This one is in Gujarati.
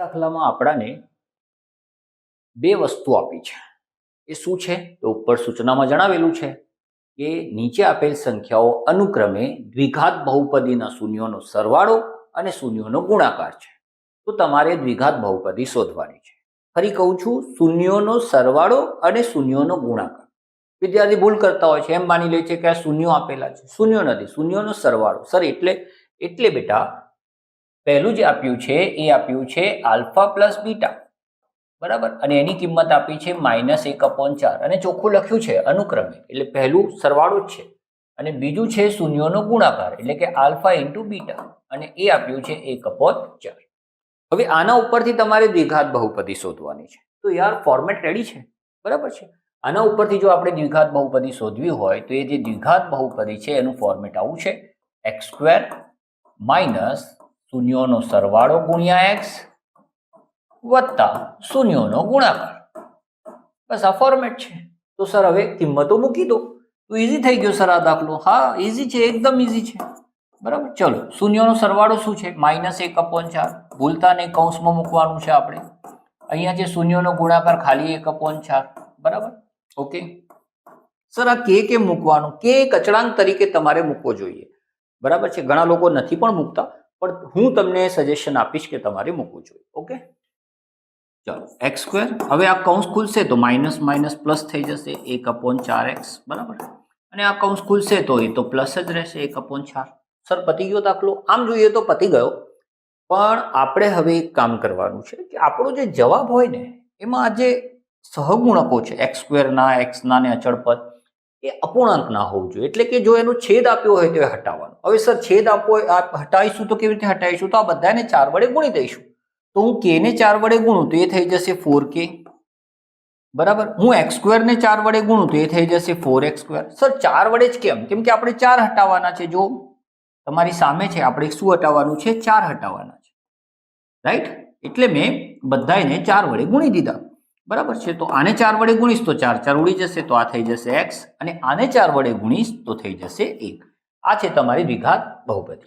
દાખલામાં આપણાને બે વસ્તુ આપી છે. એ શું છે? તો ઉપર સૂચનામાં જણાવેલું છે કે નીચે આપેલ સંખ્યાઓ અનુક્રમે દ્વિઘાત બહુપદીના શૂન્યોનો સરવાળો અને શૂન્યોનો ગુણાકાર છે. તો તમારે દ્વિઘાત બહુપદી શોધવાની છે. ફરી કહું છું, શૂન્યોનો સરવાળો અને શૂન્યોનો ગુણાકાર. વિદ્યાર્થી ભૂલ કરતા હોય છે, એમ માની લે છે કે આ શૂન્યો આપેલા છે. શૂન્યો નથી, શૂન્યોનો સરવાળો. સર એટલે બેટા પહેલું જે આપ્યું છે એ આપ્યું છે આલ્ફા પ્લસ બીટા, બરાબર, અને એની કિંમત આપી છે -1/4 અને ચોખ્ખું લખ્યું છે અનુક્રમે, એટલે પહેલું સરવાળો જ છે. અને બીજું છે શૂન્યોનો ગુણાકાર, એટલે કે આલ્ફા ઇન્ટુ બીટા, અને એ આપ્યું છે 1/4. હવે આના ઉપરથી તમારે દ્વિઘાત બહુપદી શોધવાની છે. તો યાર ફોર્મેટ રેડી છે, બરાબર છે. આના ઉપરથી જો આપણે દ્વિઘાત બહુપદી શોધવી હોય તો એ જે દ્વિઘાત બહુપદી છે એનું ફોર્મેટ આવું છે: x² માઇનસ શૂન્યોનો સરવાળો ગુણ્યા x વત્તા શૂન્યોનો ગુણાકાર. બસ આ ફોર્મેટ છે. તો સર હવે કિંમતો મૂકી દો તો ઇઝી થઈ ગયો સર આ દાખલો. હા, ઇઝી છે, એકદમ ઇઝી છે, બરાબર. ચલો, શૂન્યોનો સરવાળો શું છે? -1/4. ભૂલતા નહીં, કૌંસમાં મૂકવાનું છે આપણે. અહીંયા જે શૂન્યોનો ગુણાકાર ખાલી 1/4, બરાબર. ઓકે સર, આ કે કેમ મૂકવાનું? કે એક અચળાંક તરીકે તમારે મૂકવો જોઈએ, બરાબર છે. ઘણા લોકો નથી પણ મૂકતા, પણ હું તમને સજેશન આપીશ કે તમારે મૂકવું જોઈએ. ઓકે, ચાલો, x². હવે આ કૌંસ ખુલશે તો માઇનસ માઇનસ પ્લસ થઈ જશે 1/4x, બરાબર. અને આ કૌંસ ખુલશે તો એ તો પ્લસ જ રહેશે 1/4. સર પતી ગયો દાખલો. આમ જોઈએ તો પતી ગયો, પણ આપણે હવે એક કામ કરવાનું છે કે આપણો જે જવાબ હોય ને એમાં આ જે સહગુણકો છે x² ના, x ના ને અચળ પદ, એ અપૂર્ણાંક ના હોવું જોઈએ. એટલે કે જો એનો છેદ આપ્યો હોય તો એ હટાવવાનો. હવે સર છેદ હટાવીશું તો કેવી રીતે હટાવીશું? તો આ બધાને 4 વડે ગુણી દઈશું. તો હું k ને 4 વડે ગુણું તો એ થઈ જશે 4k, બરાબર. હું x² ને 4 વડે ગુણું તો એ થઈ જશે 4x². સર 4 વડે જ કેમ? કેમ કે આપણે 4 હટાવવાના છે. જો તમારી સામે છે, આપણે શું હટાવવાનું છે? 4 હટાવવાના છે, રાઈટ. એટલે મેં બધાને 4 વડે ગુણી દીધા, બરાબર છે. તો આને 4 વડે ગુણીશ તો 4 4 ઉડી જશે, તો આ થઈ જશે x, અને આને 4 વડે ગુણીશ તો થઈ જશે 1. આ છે તમારી દ્વિઘાત બહુપદી.